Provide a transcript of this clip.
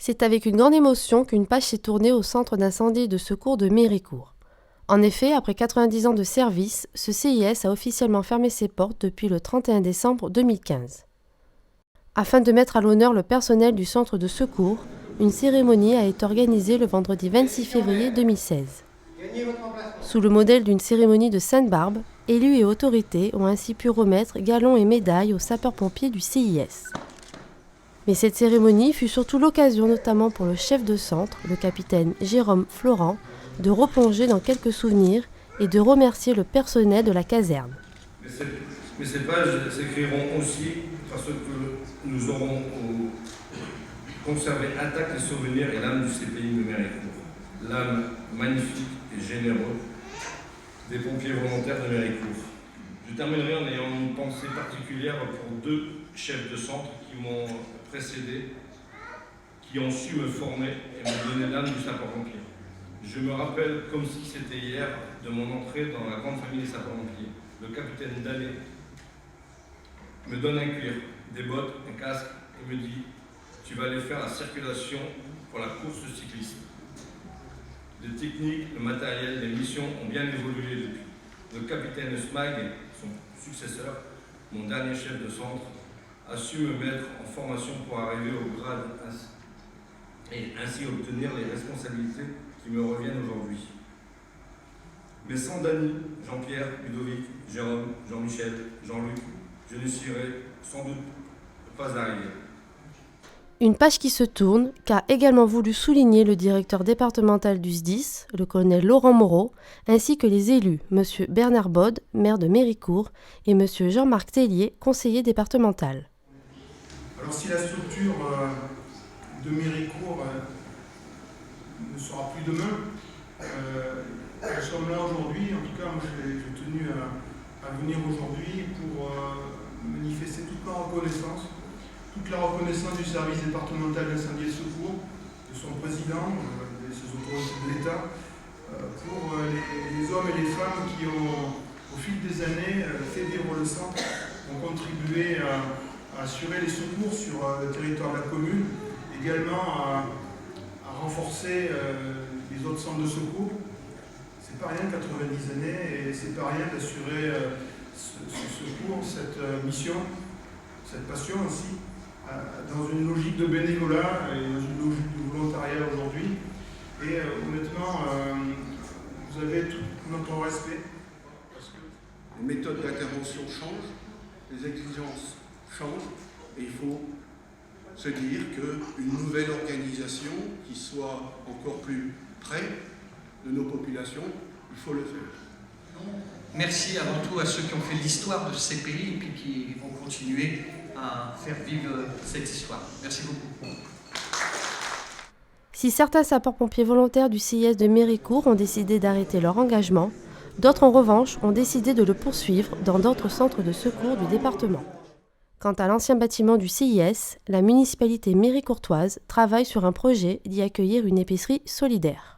C'est avec une grande émotion qu'une page s'est tournée au centre d'incendie et de secours de Méricourt. En effet, après 90 ans de service, ce CIS a officiellement fermé ses portes depuis le 31 décembre 2015. Afin de mettre à l'honneur le personnel du centre de secours, une cérémonie a été organisée le vendredi 26 février 2016. Sous le modèle d'une cérémonie de Sainte-Barbe, élus et autorités ont ainsi pu remettre galons et médailles aux sapeurs-pompiers du CIS. Mais cette cérémonie fut surtout l'occasion, notamment pour le chef de centre, le capitaine Jérôme Florent, de replonger dans quelques souvenirs et de remercier le personnel de la caserne. Mais ces pages s'écriront aussi parce que nous aurons conservé intacts les souvenirs et l'âme du CPI de Méricourt, l'âme magnifique et généreuse des pompiers volontaires de Méricourt. Je terminerai en ayant une pensée particulière pour deux chefs de centre qui m'ont précédé, qui ont su me former et me donner l'âme du sapeur-pompier. Je me rappelle comme si c'était hier de mon entrée dans la grande famille des sapeurs-pompiers. Le capitaine Dallet me donne un cuir, des bottes, un casque et me dit « Tu vas aller faire la circulation pour la course cycliste ». Les techniques, le matériel, les missions ont bien évolué depuis. Le capitaine Smag, son successeur, mon dernier chef de centre, a su me mettre en formation pour arriver au grade et ainsi obtenir les responsabilités qui me reviennent aujourd'hui. Mais sans Dany, Jean-Pierre, Ludovic, Jérôme, Jean-Michel, Jean-Luc, je ne serais sans doute pas arrivé. Une page qui se tourne, qu'a également voulu souligner le directeur départemental du SDIS, le colonel Laurent Moreau, ainsi que les élus, M. Bernard Bode, maire de Méricourt, et M. Jean-Marc Tellier, conseiller départemental. Alors si la structure de Méricourt ne sera plus demain, nous sommes là aujourd'hui, en tout cas moi j'ai tenu à venir aujourd'hui pour manifester toute ma reconnaissance, du service départemental d'incendie et de secours, de son président, de ses autorités de l'État, pour les hommes et les femmes qui ont, au fil des années, fait vivre le centre, ont contribué à assurer les secours sur le territoire de la commune, également à renforcer les autres centres de secours. C'est pas rien 90 années et c'est pas rien d'assurer ce secours, cette mission, cette passion aussi, dans une logique de bénévolat et dans une logique de volontariat aujourd'hui. Et honnêtement, vous avez tout notre respect. Parce que les méthodes d'intervention changent, les exigences changent, et il faut se dire qu'une nouvelle organisation qui soit encore plus près de nos populations, il faut le faire. Merci avant tout à ceux qui ont fait l'histoire de ces pays et puis qui vont continuer à faire vivre cette histoire. Merci beaucoup. Si certains sapeurs-pompiers volontaires du CIS de Méricourt ont décidé d'arrêter leur engagement, d'autres en revanche ont décidé de le poursuivre dans d'autres centres de secours du département. Quant à l'ancien bâtiment du CIS, la municipalité méricourtoise travaille sur un projet d'y accueillir une épicerie solidaire.